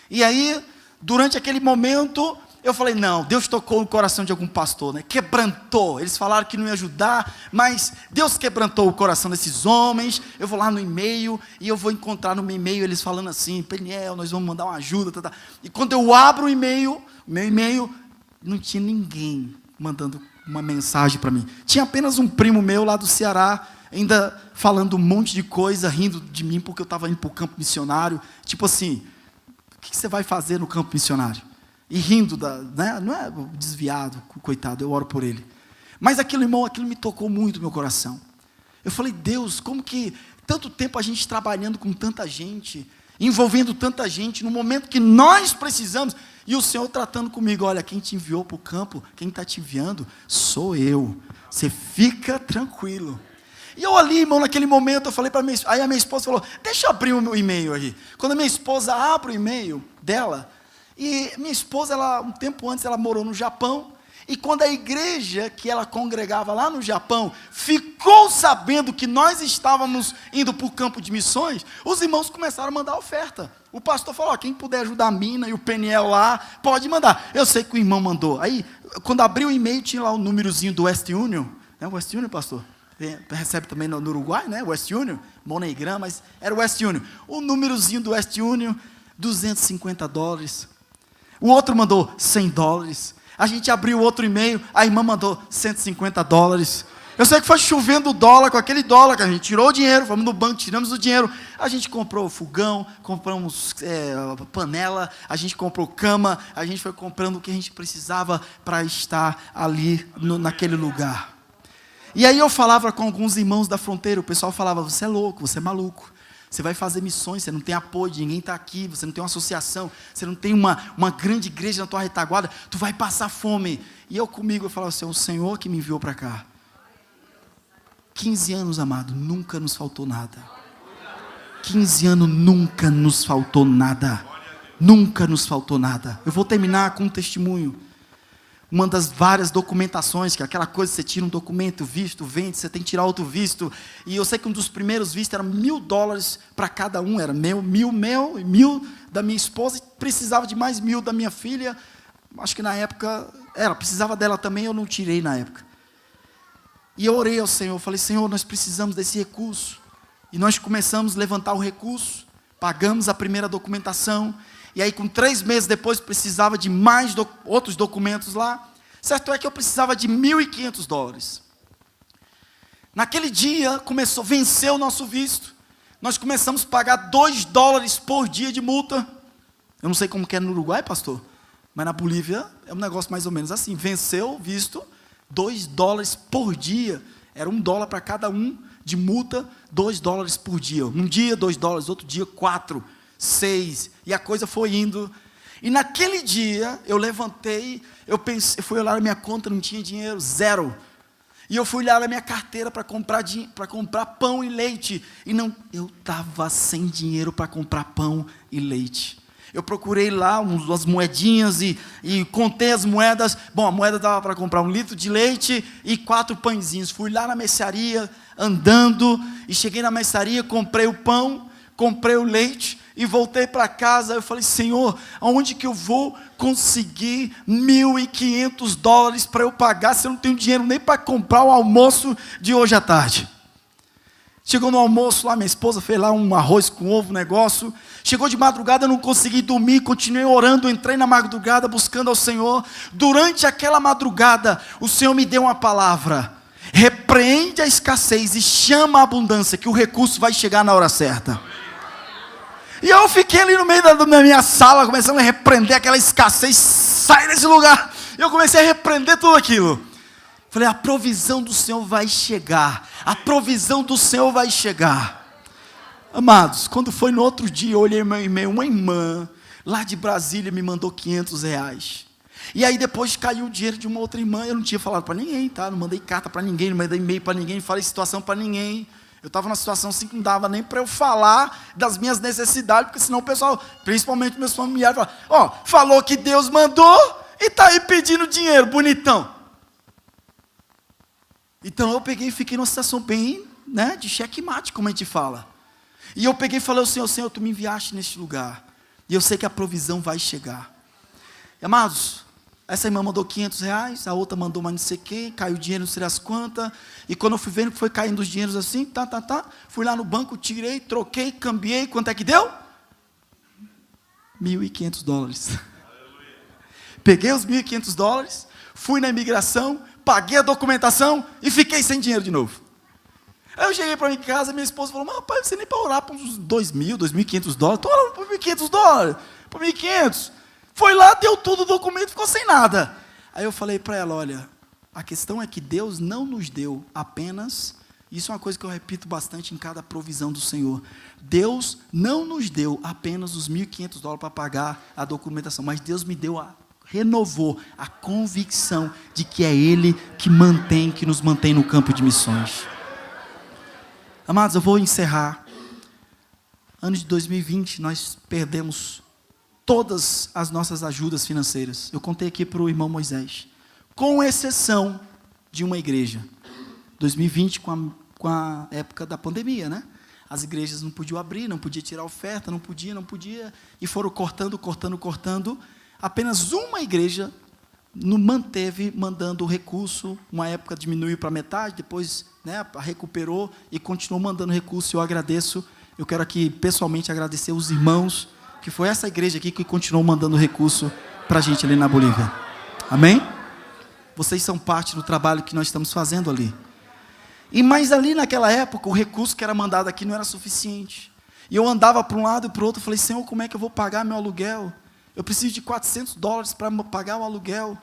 Speaker 1: e aí, durante aquele momento, eu falei, não, Deus tocou no coração de algum pastor, né? Quebrantou, eles falaram que não ia ajudar, mas Deus quebrantou o coração desses homens. Eu vou lá no e-mail, e eu vou encontrar no meu e-mail, eles falando assim, Peniel, nós vamos mandar uma ajuda, e quando eu abro o e-mail, meu e-mail, não tinha ninguém mandando uma mensagem para mim, tinha apenas um primo meu lá do Ceará, ainda falando um monte de coisa, rindo de mim, porque eu estava indo para o campo missionário, tipo assim, o que você vai fazer no campo missionário? E rindo, né? Não é desviado, coitado, eu oro por ele. Mas aquilo, irmão, aquilo me tocou muito no meu coração. Eu falei, Deus, como que tanto tempo a gente trabalhando com tanta gente, envolvendo tanta gente, no momento que nós precisamos, e o Senhor tratando comigo, olha, quem te enviou para o campo, quem está te enviando, sou eu. Você fica tranquilo. E eu ali, irmão, naquele momento, eu falei para minha esposa, aí a minha esposa falou, deixa eu abrir o meu e-mail aí. Quando a minha esposa abre o e-mail dela, e minha esposa, um tempo antes, ela morou no Japão, e quando a igreja que ela congregava lá no Japão, ficou sabendo que nós estávamos indo para o campo de missões, os irmãos começaram a mandar oferta. O pastor falou, quem puder ajudar a Mina e o Peniel lá, pode mandar. Eu sei que o irmão mandou. Aí, quando abriu o e-mail, tinha lá o númerozinho do West Union, né? West Union, pastor? Recebe também no Uruguai, né? West Union, MoneyGram, mas era o West Union. O númerozinho do West Union, $250. O outro mandou $100. A gente abriu outro e-mail, a irmã mandou $150. Eu sei que foi chovendo dólar, com aquele dólar que a gente tirou o dinheiro, fomos no banco, tiramos o dinheiro, a gente comprou fogão, compramos panela, a gente comprou cama, a gente foi comprando o que a gente precisava para estar ali naquele lugar. E aí eu falava com alguns irmãos da fronteira, o pessoal falava, você é louco, você é maluco. Você vai fazer missões, você não tem apoio, ninguém está aqui, você não tem uma associação, você não tem uma grande igreja na tua retaguarda, tu vai passar fome. E eu falava assim, o Senhor que me enviou para cá. 15 anos, amado, nunca nos faltou nada. 15 anos, nunca nos faltou nada. Nunca nos faltou nada. Eu vou terminar com um testemunho. Uma das várias documentações, que é aquela coisa, você tira um documento, visto, vende, você tem que tirar outro visto, e eu sei que um dos primeiros vistos era $1.000 para cada um, era meu e 1.000 da minha esposa, e precisava de mais 1.000 da minha filha, acho que na época, ela precisava dela também, eu não tirei na época, e eu orei ao Senhor, falei, Senhor, nós precisamos desse recurso, e nós começamos a levantar o recurso, pagamos a primeira documentação, e aí com 3 meses depois precisava de mais outros documentos lá, certo é que eu precisava de $1.500. Naquele dia venceu o nosso visto, nós começamos a pagar $2 por dia de multa. Eu não sei como que é no Uruguai, pastor, mas na Bolívia é um negócio mais ou menos assim. Venceu o visto, $2 por dia. Era $1 para cada um de multa, $2 por dia. Um dia, $2, outro dia, 4, 6. E a coisa foi indo. E naquele dia, eu levantei, eu fui olhar na minha conta, não tinha dinheiro, 0. E eu fui olhar na minha carteira para comprar pão e leite. E eu estava sem dinheiro para comprar pão e leite. Eu procurei lá umas moedinhas e contei as moedas. Bom, a moeda dava para comprar 1 litro de leite e 4 pãezinhos. Fui lá na mercearia, andando, e cheguei na mercearia, comprei o pão, comprei o leite, e voltei para casa. Eu falei: Senhor, aonde que eu vou conseguir $1.500 para eu pagar, se eu não tenho dinheiro nem para comprar o almoço de hoje à tarde? Chegou no almoço lá, minha esposa fez lá um arroz com ovo, negócio. Chegou de madrugada, eu não consegui dormir, continuei orando, entrei na madrugada buscando ao Senhor. Durante aquela madrugada, o Senhor me deu uma palavra: repreende a escassez e chama a abundância, que o recurso vai chegar na hora certa. E eu fiquei ali no meio da minha sala, começando a repreender aquela escassez. Sai desse lugar. Eu comecei a repreender tudo aquilo. Falei: a provisão do Senhor vai chegar. A provisão do Senhor vai chegar. Amados, quando foi no outro dia, eu olhei meu e-mail, uma irmã lá de Brasília me mandou R$500. E aí depois caiu o dinheiro de uma outra irmã. Eu não tinha falado para ninguém, tá? Não mandei carta para ninguém, não mandei e-mail para ninguém, não falei situação para ninguém. Eu estava numa situação assim que não dava nem para eu falar das minhas necessidades, porque senão o pessoal, principalmente meus familiares, falavam: falou que Deus mandou e está aí pedindo dinheiro, bonitão. Então eu peguei e fiquei numa situação bem, de checkmate, como a gente fala. E eu peguei e falei: Senhor, tu me enviaste neste lugar, e eu sei que a provisão vai chegar. E, amados, essa irmã mandou R$500, a outra mandou mais não sei o quê, caiu o dinheiro, não sei as quantas, e quando eu fui vendo que foi caindo os dinheiros assim, fui lá no banco, tirei, troquei, cambiei, quanto é que deu? $1.500. Peguei os $1.500, fui na imigração, paguei a documentação e fiquei sem dinheiro de novo. Aí eu cheguei para minha casa, minha esposa falou: mas rapaz, você nem para orar para uns $2.000, $2.500, estou orando por $1.500, por $1.500. Foi lá, deu tudo o documento, ficou sem nada. Aí eu falei para ela: olha, a questão é que Deus não nos deu apenas, isso é uma coisa que eu repito bastante em cada provisão do Senhor, Deus não nos deu apenas os $1.500 para pagar a documentação, mas Deus me deu renovou a convicção de que é Ele que nos mantém no campo de missões. Amados, eu vou encerrar. Ano de 2020, nós perdemos todas as nossas ajudas financeiras. Eu contei aqui para o irmão Moisés, com exceção de uma igreja. 2020, com a época da pandemia, né? As igrejas não podiam abrir, não podia tirar oferta, não podia, e foram cortando. Apenas uma igreja manteve mandando o recurso. Uma época diminuiu para metade, depois recuperou e continuou mandando recurso. Eu agradeço, eu quero aqui pessoalmente agradecer os irmãos, que foi essa igreja aqui que continuou mandando recurso para a gente ali na Bolívia. Amém? Vocês são parte do trabalho que nós estamos fazendo ali. Mas ali naquela época, o recurso que era mandado aqui não era suficiente. E eu andava para um lado e para o outro, falei: Senhor, como é que eu vou pagar meu aluguel? Eu preciso de $400 para pagar o aluguel.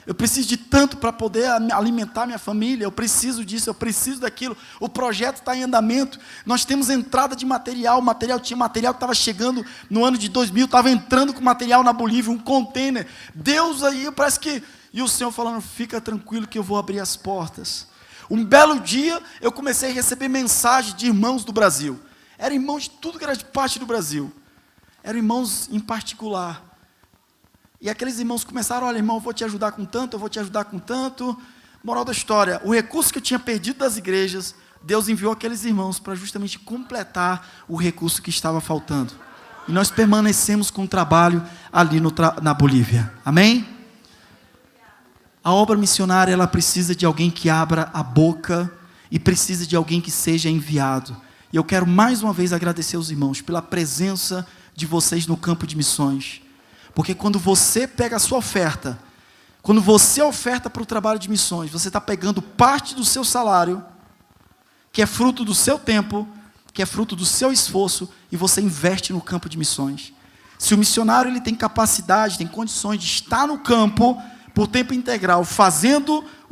Speaker 1: Eu preciso de tanto para poder alimentar minha família. Eu preciso disso, eu preciso daquilo. O projeto está em andamento. Nós temos entrada de material. Tinha material que estava chegando no ano de 2000. Estava entrando com material na Bolívia, um container. Deus aí, parece que... E o Senhor falando: fica tranquilo que eu vou abrir as portas. Um belo dia, eu comecei a receber mensagens de irmãos do Brasil. Eram irmãos de tudo que era de parte do Brasil. Eram irmãos em particular. E aqueles irmãos começaram: olha, irmão, eu vou te ajudar com tanto, eu vou te ajudar com tanto. Moral da história: o recurso que eu tinha perdido das igrejas, Deus enviou aqueles irmãos para justamente completar o recurso que estava faltando. E nós permanecemos com o trabalho ali na Bolívia. Amém? A obra missionária, ela precisa de alguém que abra a boca e precisa de alguém que seja enviado. E eu quero mais uma vez agradecer aos irmãos pela presença de vocês no campo de missões. Porque quando você pega a sua oferta, quando você oferta para o trabalho de missões, você está pegando parte do seu salário, que é fruto do seu tempo, que é fruto do seu esforço e você investe no campo de missões. Se o missionário ele tem capacidade, tem condições de estar no campo por tempo integral,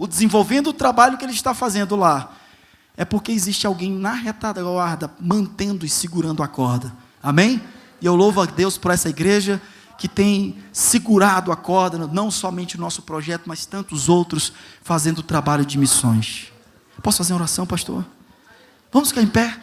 Speaker 1: desenvolvendo o trabalho que ele está fazendo lá, é porque existe alguém na retaguarda mantendo e segurando a corda. Amém? E eu louvo a Deus por essa igreja que tem segurado a corda, não somente o nosso projeto, mas tantos outros fazendo o trabalho de missões. Posso fazer uma oração, pastor? Vamos ficar em pé?